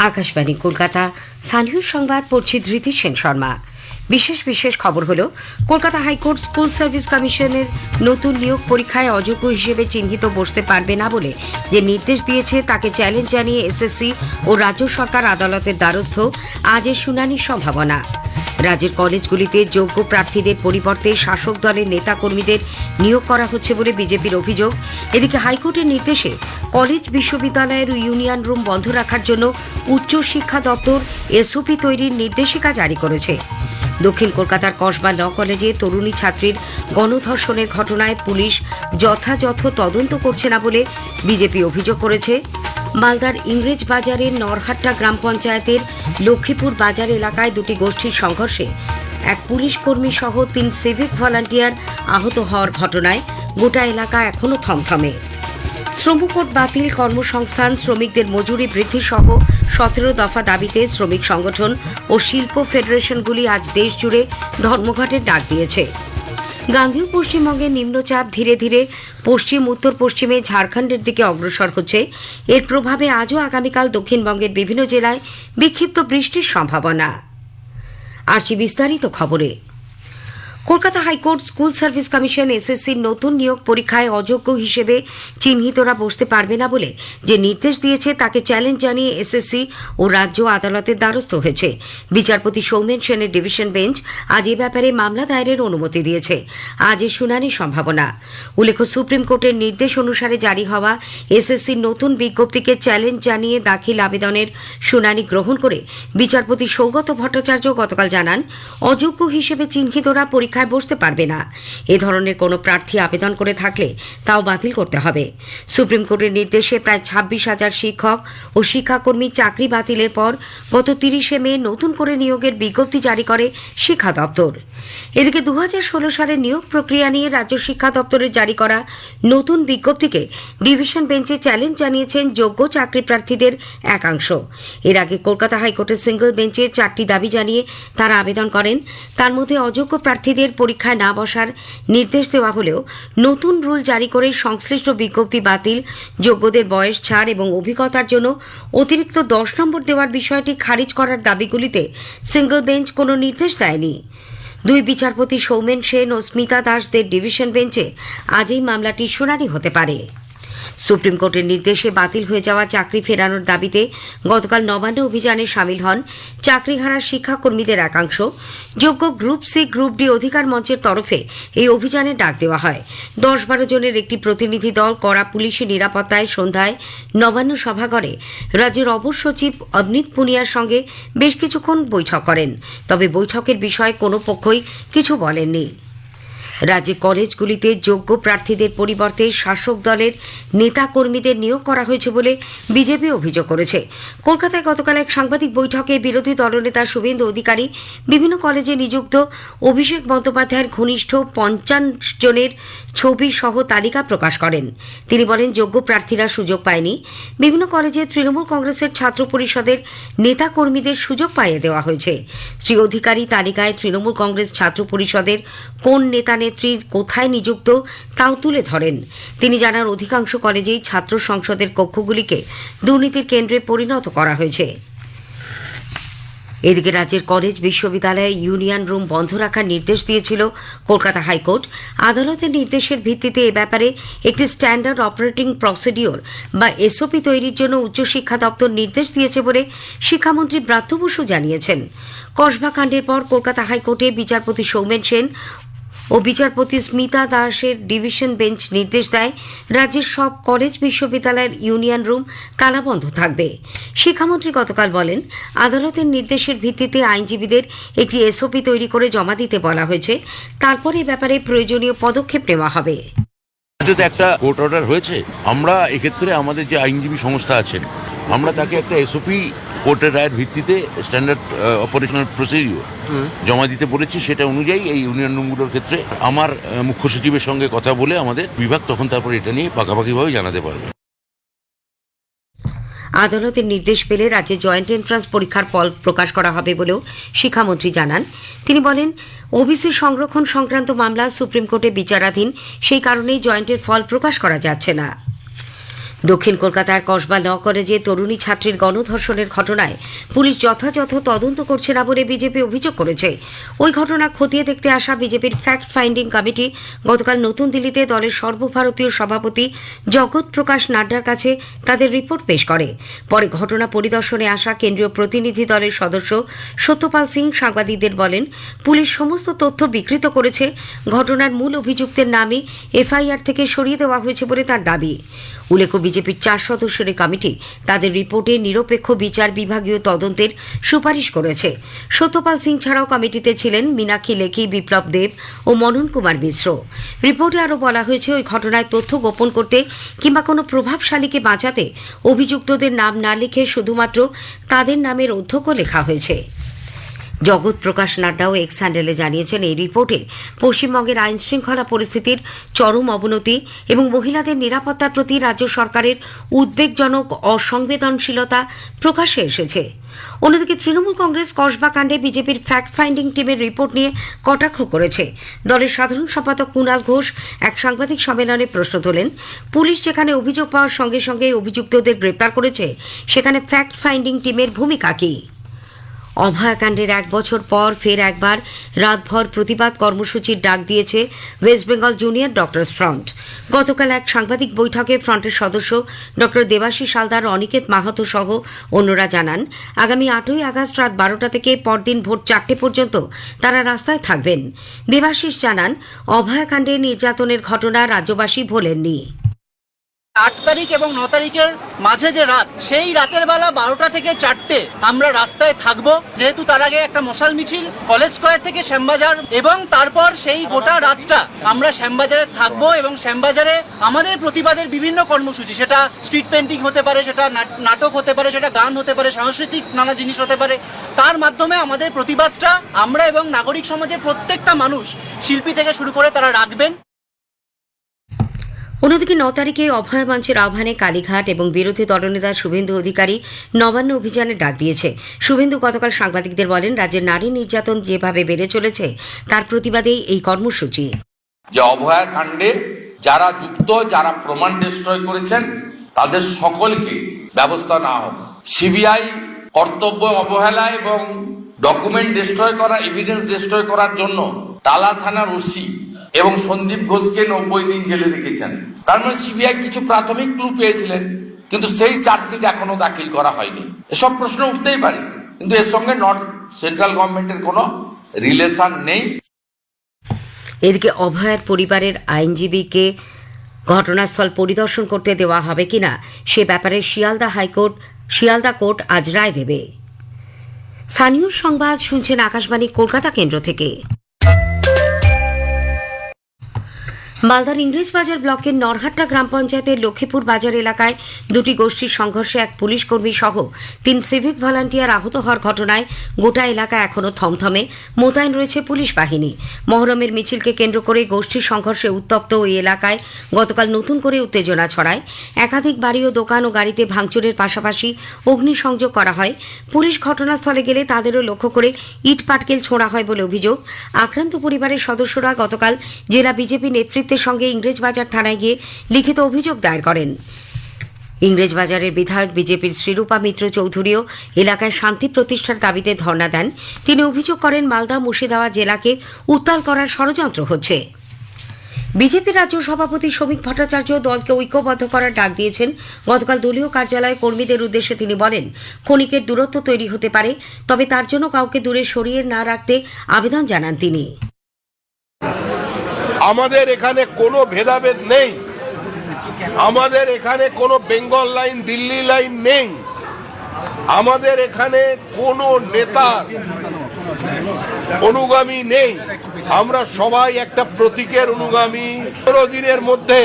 আকাশবাণী কলকাতা। স্থানীয় সংবাদ পড়ছি ধৃতি সেন শর্মা। বিশেষ খবর হলো, কলকাতা হাইকোর্ট স্কুল সার্ভিস কমিশনের নতুন নিয়োগ পরীক্ষায় অযোগ্য হিসেবে চিহ্নিত বসতে পারবে না বলে যে নির্দেশ দিয়েছে তাকে চ্যালেঞ্জ জানিয়ে এসএসসি ও রাজ্য সরকার আদালতের দ্বারস্থ। আজের শুনানির সম্ভাবনা। রাজ্যের কলেজগুলিতে যোগ্য প্রার্থীদের পরিবর্তে শাসক দলের নেতাকর্মীদের নিয়োগ করা হচ্ছে বলে বিজেপির অভিযোগ। এদিকে হাইকোর্টের নির্দেশে কলেজ, বিশ্ববিদ্যালয়ের ইউনিয়ন রুম বন্ধ রাখার জন্য উচ্চ শিক্ষা দপ্তর এসওপি তৈরির নির্দেশিকা জারি করেছে। দক্ষিণ কলকাতার কসবা ল কলেজে তরুণী ছাত্রীর গণধর্ষণের ঘটনায় পুলিশ যথাযথ তদন্ত করছে না বলে বিজেপি অভিযোগ করেছে। মালদার ইংরেজ বাজারের নরহাট্টা গ্রাম পঞ্চায়েতের লক্ষ্মীপুর বাজার এলাকায় দুটি গোষ্ঠীর সংঘর্ষে এক পুলিশ কর্মী সহ 3 সিভিক ভলান্টিয়ার আহত হওয়ার ঘটনায় গোটা এলাকা এখনও থমথমে। শ্রমকোট বাতিল, কর্মসংস্থান, শ্রমিকদের মজুরি বৃদ্ধি সহ 17 দফা দাবিতে শ্রমিক সংগঠন ও শিল্প ফেডারেশনগুলি আজ দেশ জুড়ে ধর্মঘটের ডাক দিয়েছে। গাঙ্গেয় পশ্চিমবঙ্গের নিম্নচাপ ধীরে ধীরে পশ্চিম উত্তর পশ্চিমে ঝাড়খণ্ডের দিকে অগ্রসর হচ্ছে। এর প্রভাবে আজও আগামীকাল দক্ষিণবঙ্গের বিভিন্ন জেলায় বিক্ষিপ্ত বৃষ্টির সম্ভাবনা। আসছি বিস্তারিত খবরে। Kolkata high court school service commission এসএসসির নতুন নিয়োগ পরীক্ষায় অযোগ্য হিসেবে চিহ্নিতরা বসতে পারবে না বলে যে নির্দেশ দিয়েছে তাকে চ্যালেঞ্জ জানিয়ে এসএসসি ও রাজ্য আদালতের দ্বারস্থ হয়েছে। বিচারপতি সৌমেন সেনের ডিভিশন বেঞ্চ আজ এ ব্যাপারে মামলা দায়েরের অনুমতি দিয়েছে। আজ এর শুনানির সম্ভাবনা। উল্লেখ্য, সুপ্রিম কোর্টের নির্দেশ অনুসারে জারি হওয়া এসএসসির নতুন বিজ্ঞপ্তিকে চ্যালেঞ্জ জানিয়ে দাখিল আবেদনের শুনানি গ্রহণ করে বিচারপতি সৌগত ভট্টাচার্য গতকাল জানান, অযোগ্য হিসেবে চিহ্নিতরা পরীক্ষায় বসতে পারবে না। এ ধরনের কোনো প্রার্থী আবেদন করে থাকলে তাও বাতিল করতে হবে। সুপ্রিম কোর্টের নির্দেশে প্রায় 26,000 শিক্ষক ও শিক্ষাকর্মী চাকরি বাতিলের পর গত 30 মে নতুন করে নিয়োগের বিজ্ঞপ্তি জারি করে শিক্ষা দপ্তর। এদিকে 2016 সালের নিয়োগ প্রক্রিয়া নিয়ে রাজ্য শিক্ষা দপ্তরের জারি করা নতুন বিজ্ঞপ্তিকে ডিভিশন বেঞ্চে চ্যালেঞ্জ জানিয়েছেন যোগ্য চাকরি প্রার্থীদের একাংশ। এর আগে কলকাতা হাইকোর্টের সিঙ্গল বেঞ্চে 4টি দাবি জানিয়ে তারা আবেদন করেন। তার মধ্যে অযোগ্য প্রার্থীদের পরীক্ষায় না বসার নির্দেশ দেওয়া হলেও নতুন রুল জারি করে সংশ্লিষ্ট বিজ্ঞপ্তি বাতিল, যোগ্যদের বয়স ছাড় এবং অভিজ্ঞতার জন্য অতিরিক্ত 10 নম্বর দেওয়ার বিষয়টি খারিজ করার দাবিগুলিতে সিঙ্গল বেঞ্চ কোনো নির্দেশ দেয়নি। দুই বিচারপতি সৌমেন সেন ও স্মিতা দাসদের ডিভিশন বেঞ্চে আজ এই মামলাটির শুনানি হতে পারে। সুপ্রিম কোর্টের নির্দেশে বাতিল হয়ে যাওয়া চাকরি ফেরানোর দাবিতে গতকাল নবান্ন অভিযানে সামিল হন চাকরিহারা শিক্ষাকর্মীদের একাংশ। যোগ্য গ্রুপ সি, গ্রুপ ডি অধিকার মঞ্চের তরফে এই অভিযানে ডাক দেওয়া হয়। 10-12 জনের একটি প্রতিনিধি দল কড়া পুলিশি নিরাপত্তায় সন্ধ্যায় নবান্ন সভাঘরে রাজ্যের অপর সচিব অবনীত পুনিয়ার সঙ্গে বেশ কিছুক্ষণ বৈঠক করেন। তবে বৈঠকের বিষয়ে কোনো পক্ষই কিছু বলেননি। রাজ্যে কলেজগুলিতে যোগ্য প্রার্থীদের পরিবর্তে শাসক দলের নেতা কর্মীদের নিয়োগ করা হয়েছে বলে বিজেপি অভিযোগ করেছে। কলকাতায় গতকাল এক সাংবাদিক বৈঠকে বিরোধী দলনেতা শুভেন্দু অধিকারী বিভিন্ন কলেজে নিযুক্ত অভিষেক বন্দ্যোপাধ্যায়ের ঘনিষ্ঠ 50 জনের ছবি সহ তালিকা প্রকাশ করেন। তিনি বলেন, যোগ্য প্রার্থীরা সুযোগ পায়নি। বিভিন্ন কলেজে তৃণমূল কংগ্রেসের ছাত্র পরিষদের নেতা কর্মীদের সুযোগ পাইয়ে দেওয়া হয়েছে। শ্রী অধিকারী তালিকায় তৃণমূল কংগ্রেস ছাত্র পরিষদের কোন নেতা নেত্রীর কোথায় নিযুক্ত তাও তুলে ধরেন। তিনি জানান, অধিকাংশ কলেজেই ছাত্র সংসদের কক্ষগুলিকে দুর্নীতির কেন্দ্রে পরিণত করা হয়েছে। এদিকে রাজ্যের কলেজ, বিশ্ববিদ্যালয়ে ইউনিয়ন রুম বন্ধ রাখার নির্দেশ দিয়েছিল কলকাতা হাইকোর্ট। আদালতের নির্দেশের ভিত্তিতে এ ব্যাপারে একটি স্ট্যান্ডার্ড অপারেটিং প্রসিডিওর বা এসওপি তৈরির জন্য উচ্চশিক্ষা দপ্তর নির্দেশ দিয়েছে বলে শিক্ষামন্ত্রী ব্রাত্য বসু জানিয়েছেন। কসবা কাণ্ডের পর কলকাতা হাইকোর্টে বিচারপতি সৌমেন সেন ও বিচারপতি স্মিতা দাসের ডিভিশন বেঞ্চ নির্দেশ দেয়, রাজ্যের সব কলেজ, বিশ্ববিদ্যালয়ের ইউনিয়ন রুম তালাবন্ধ থাকবে। শিক্ষামন্ত্রী গতকাল বলেন, আদালতের নির্দেশের ভিত্তিতে আইনজীবীদের একটি এসওপি তৈরি করে জমা দিতে বলা হয়েছে। তারপরে এ ব্যাপারে প্রয়োজনীয় পদক্ষেপ নেওয়া হবে। একটা কোর্ট অর্ডার হয়েছে। আমরা এক্ষেত্রে আমাদের যে আইনজীবী সংস্থা আছেন, আমরা তাকে একটা এসওপি কোর্টের রায়ের ভিত্তিতে স্ট্যান্ডার্ড অপারেশনাল প্রসিডিওর জমা দিতে বলেছি। সেটা অনুযায়ী এই ইউনিয়ন রুমগুলোর ক্ষেত্রে আমার মুখ্য সচিবের সঙ্গে কথা বলে আমাদের বিভাগ তখন তারপর এটা নিয়ে পাকাপাকিভাবে জানাতে পারবে। আদালতের নির্দেশ পেলে রাজ্যে জয়েন্ট এন্ট্রান্স পরীক্ষার ফল প্রকাশ করা হবে বলেও শিক্ষামন্ত্রী জানান। তিনি বলেন, ওবিসি সংরক্ষণ সংক্রান্ত মামলা সুপ্রিম কোর্টে বিচারাধীন, সেই কারণেই জয়েন্টের ফল প্রকাশ করা যাচ্ছে না। দক্ষিণ কলকাতার কসবা ল কলেজে তরুণী ছাত্রীর গণধর্ষণের ঘটনায় পুলিশ যথাযথ তদন্ত করছে না বলে বিজেপি অভিযোগ করেছে। ওই ঘটনা খতিয়ে দেখতে আসা বিজেপির ফ্যাক্ট ফাইন্ডিং কমিটি গতকাল নতুন দিল্লিতে দলের সর্বভারতীয় সভাপতি জগৎ প্রকাশ নাড্ডার কাছে তাদের রিপোর্ট পেশ করে। পরে ঘটনা পরিদর্শনে আসা কেন্দ্রীয় প্রতিনিধি দলের সদস্য সত্যপাল সিং সাংবাদিকদের বলেন, পুলিশ সমস্ত তথ্য বিকৃত করেছে। ঘটনার মূল অভিযুক্তের নামই এফআইআর থেকে সরিয়ে দেওয়া হয়েছে বলে তার দাবি। উল্লেখ্য, বিজেপির 4 সদস্যের কমিটি তাদের রিপোর্টে নিরপেক্ষ বিচার বিভাগীয় তদন্তের সুপারিশ করেছে। সত্যপাল সিং ছাড়াও কমিটিতে ছিলেন মীনাক্ষী লেখি, বিপ্লব দেব ও মনন কুমার মিশ্র। রিপোর্টে আরও বলা হয়েছে, ওই ঘটনায় তথ্য গোপন করতে কিংবা কোনো প্রভাবশালীকে বাঁচাতে অভিযুক্তদের নাম না লিখে শুধুমাত্র তাদের নামের অধ্যক্ষ লেখা হয়েছে। জগৎ প্রকাশ নাড্ডাও এক্স হ্যান্ডেলে জানিয়েছেন, এই রিপোর্টে পশ্চিমবঙ্গের আইন শৃঙ্খলা পরিস্থিতির চরম অবনতি এবং মহিলাদের নিরাপত্তার প্রতি রাজ্য সরকারের উদ্বেগজনক অসংবেদনশীলতা প্রকাশ্যে এসেছে। অন্যদিকে তৃণমূল কংগ্রেস কসবা কাণ্ডে বিজেপির ফ্যাক্ট ফাইন্ডিং টিমের রিপোর্ট নিয়ে কটাক্ষ করেছে। দলের সাধারণ সম্পাদক কুণাল ঘোষ এক সাংবাদিক সম্মেলনে প্রশ্ন তোলেন, পুলিশ যেখানে অভিযোগ পাওয়ার সঙ্গে সঙ্গে অভিযুক্তদের গ্রেপ্তার করেছে, সেখানে ফ্যাক্ট ফাইন্ডিং টিমের ভূমিকা কী? অভয়াকাণ্ডের 1 বছর পর ফের একবার রাতভর প্রতিবাদ কর্মসূচির ডাক দিয়েছে West Bengal junior doctors front. গতকাল এক সাংবাদিক বৈঠকে ফ্রন্টের সদস্য ডক্টর দেবাশিস হালদার, অনিকেত মাহাতো সহ অন্যরা জানান, আগামী 8ই আগস্ট রাত 12টা থেকে পরদিন ভোর 4টে পর্যন্ত তারা রাস্তায় থাকবেন। দেবাশিস জানান, অভয়াকাণ্ডে নির্যাতনের ঘটনা রাজ্যবাসী ভোলেননি। 8 তারিখ এবং 9 তারিখের মাঝে যে রাত, সেই রাতের বেলা 12টা থেকে 4টে আমরা রাস্তায় থাকব। যেহেতু তার আগে একটা মশাল মিছিল কলেজ স্কয়ার থেকে শ্যামবাজার, এবং তারপর সেই গোটা রাতটা আমরা শ্যামবাজারে থাকব এবং শ্যামবাজারে আমাদের প্রতিবাদের বিভিন্ন কর্মসূচি, সেটা স্ট্রিট পেন্টিং হতে পারে, সেটা নাটক হতে পারে, সেটা গান হতে পারে, সাংস্কৃতিক নানা জিনিস হতে পারে, তার মাধ্যমে আমাদের প্রতিবাদটা আমরা এবং নাগরিক সমাজের প্রত্যেকটা মানুষ, শিল্পী থেকে শুরু করে তারা রাখবেন। অন্যদিকে 9 তারিখে অভয় মঞ্চের আহ্বানে কালীঘাট এবং বিরোধী দলনেতা শুভেন্দু অধিকারী নবান্ন অভিযানে ডাক দিয়েছে। শুভেন্দু গতকাল সাংবাদিকদের বলেন, রাজ্যের নারী নির্যাতন যেভাবে বেড়ে চলেছে তার প্রতিবাদেই এই কর্মসূচি। যে অভয়া কাণ্ডে যারা যুক্ত, যারা প্রমাণ ডিস্ট্রয় করেছেন, তাদের সকলকে ব্যবস্থা নেওয়া হোক। সিবিআই কর্তব্য অবহেলা এবং ডকুমেন্ট ডিস্ট্রয় করা, এভিডেন্স ডিস্ট্রয় করার জন্য টালা থানার ওসি এবং সন্দীপ ঘোষকে 90 দিন জেলে রেখেছেন। তার মানে সিবিআই কিছু প্রাথমিক ক্লু পেয়েছিলেন, কিন্তু সেই চার্জশিট এখনো দাখিল করা হয়নি। এসব প্রশ্ন উঠতেই পারে, কিন্তু এর সঙ্গে সেন্ট্রাল গভর্নমেন্টের কোনো রিলেশন নেই। এদিকে অভয়ের পরিবারের আইনজীবীকে ঘটনাস্থল পরিদর্শন করতে দেওয়া হবে কিনা সে ব্যাপারে শিয়ালদা কোর্ট আজ রায় দেবে। স্থানীয় সংবাদ শুনছেন আকাশবাণী কলকাতা কেন্দ্র থেকে। মালদার ইংরেজবাজার ব্লকের নরহাট্টা গ্রাম পঞ্চায়েতের লক্ষ্মীপুর বাজার এলাকায় 2টি গোষ্ঠীর সংঘর্ষে এক পুলিশ কর্মী সহ 3 সিভিক ভলান্টিয়ার আহত হওয়ার ঘটনায় গোটা এলাকা এখনও থমথমে, মোতায়েন রয়েছে পুলিশ বাহিনী। মহরমের মিছিলকে কেন্দ্র করে গোষ্ঠীর সংঘর্ষে উত্তপ্ত ওই এলাকায় গতকাল নতুন করে উত্তেজনা ছড়ায়। একাধিক বাড়ি ও দোকান ও গাড়িতে ভাঙচুরের পাশাপাশি অগ্নিসংযোগ করা হয়। পুলিশ ঘটনাস্থলে গেলে তাদেরও লক্ষ্য করে ইট পাটকেল ছোঁড়া হয় বলে অভিযোগ। আক্রান্ত পরিবারের সদস্যরা গতকাল জেলা বিজেপি নেতৃত্বের সঙ্গে ইংরেজবাজার থানায় গিয়ে লিখিত অভিযোগ দায়ের করেন। ইংরেজবাজারের বিধায়ক বিজেপির শ্রীরূপা মিত্র চৌধুরীও এলাকায় শান্তি প্রতিষ্ঠার দাবিতে ধর্ণা দেন। তিনি অভিযোগ করেন, মালদা মুর্শিদাবাদ জেলাকে উত্তাল করার ষড়যন্ত্র হচ্ছে। বিজেপির রাজ্য সভাপতি শ্রমিক ভট্টাচার্য দলকে ঐক্যবদ্ধ করার ডাক দিয়েছেন। গতকাল দলীয় কার্যালয়ে কর্মীদের উদ্দেশ্যে তিনি বলেন, ক্ষণিকের দূরত্ব তৈরি হতে পারে, তবে তার জন্য কাউকে দূরে সরিয়ে না রাখতে আবেদন জানান তিনি। আমাদের এখানে কোনো ভেদাভেদ নেই, আমাদের এখানে কোনো বেঙ্গল লাইন, দিল্লি লাইন নেই, আমাদের এখানে কোনো নেতার অনুগামী নেই। আমরা সবাই একটা প্রতীকের অনুগামী। 15 দিনের মধ্যে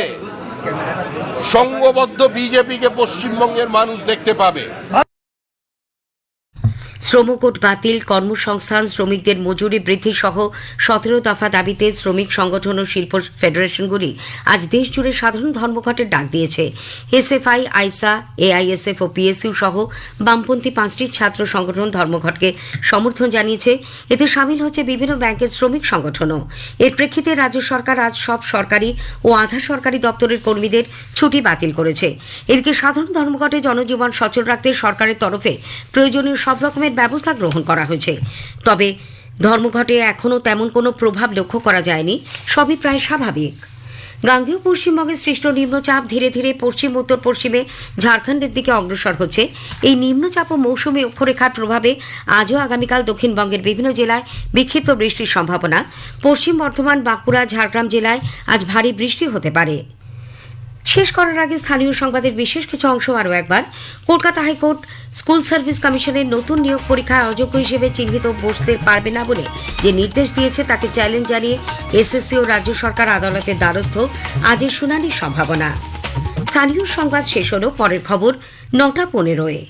সংঘবদ্ধ বিজেপিকে পশ্চিমবঙ্গের মানুষ দেখতে পাবে। শ্রমকোট বাতিল, কর্মসংস্থান, শ্রমিকদের মজুরি বৃদ্ধি সহ 17 দফা দাবিতে শ্রমিক সংগঠন ও শিল্প ফেডারেশনগুলি আজ দেশজুড়ে সাধারণ ধর্মঘটের ডাক দিয়েছে। এসএফআই, আইসা, এআইএসএফ ও পিএসইউ সহ বামপন্থী 5টি ছাত্র সংগঠন ধর্মঘটকে সমর্থন জানিয়েছে। এতে সামিল হচ্ছে বিভিন্ন ব্যাংকের শ্রমিক সংগঠনও। এর প্রেক্ষিতে রাজ্য সরকার আজ সব সরকারি ও আধা সরকারি দপ্তরের কর্মীদের ছুটি বাতিল করেছে। এদিকে সাধারণ ধর্মঘটে জনজীবন সচল রাখতে সরকারের তরফে প্রয়োজনীয় সব রকমের ব্যবস্থা গ্রহণ করা হয়েছে। তবে ধর্মঘটে এখনও তেমন কোনো প্রভাব লক্ষ্য করা যায়নি, সবই প্রায় স্বাভাবিক। গাঙ্গেয় পশ্চিমবঙ্গে সৃষ্ট নিম্নচাপ ধীরে ধীরে পশ্চিম উত্তর পশ্চিমে ঝাড়খণ্ডের দিকে অগ্রসর হচ্ছে। এই নিম্নচাপ ও মৌসুমী অক্ষরেখার প্রভাবে আজও আগামীকাল দক্ষিণবঙ্গের বিভিন্ন জেলায় বিক্ষিপ্ত বৃষ্টির সম্ভাবনা। পশ্চিম বর্ধমান, বাঁকুড়া, ঝাড়গ্রাম জেলায় আজ ভারী বৃষ্টি হতে পারে। শেষ করার আগে স্থানীয় সংবাদের বিশেষ কিছু অংশ আরও একবার। কলকাতা হাইকোর্ট স্কুল সার্ভিস কমিশনের নতুন নিয়োগ পরীক্ষায় অযোগ্য হিসেবে চিহ্নিত বসতে পারবে না বলে যে নির্দেশ দিয়েছে তাকে চ্যালেঞ্জ জানিয়ে এসএসসি ও রাজ্য সরকার আদালতের দ্বারস্থ। আজের শুনানির সম্ভাবনা। স্থানীয় সংবাদ শেষ হল। পরের খবর 9:15-এ।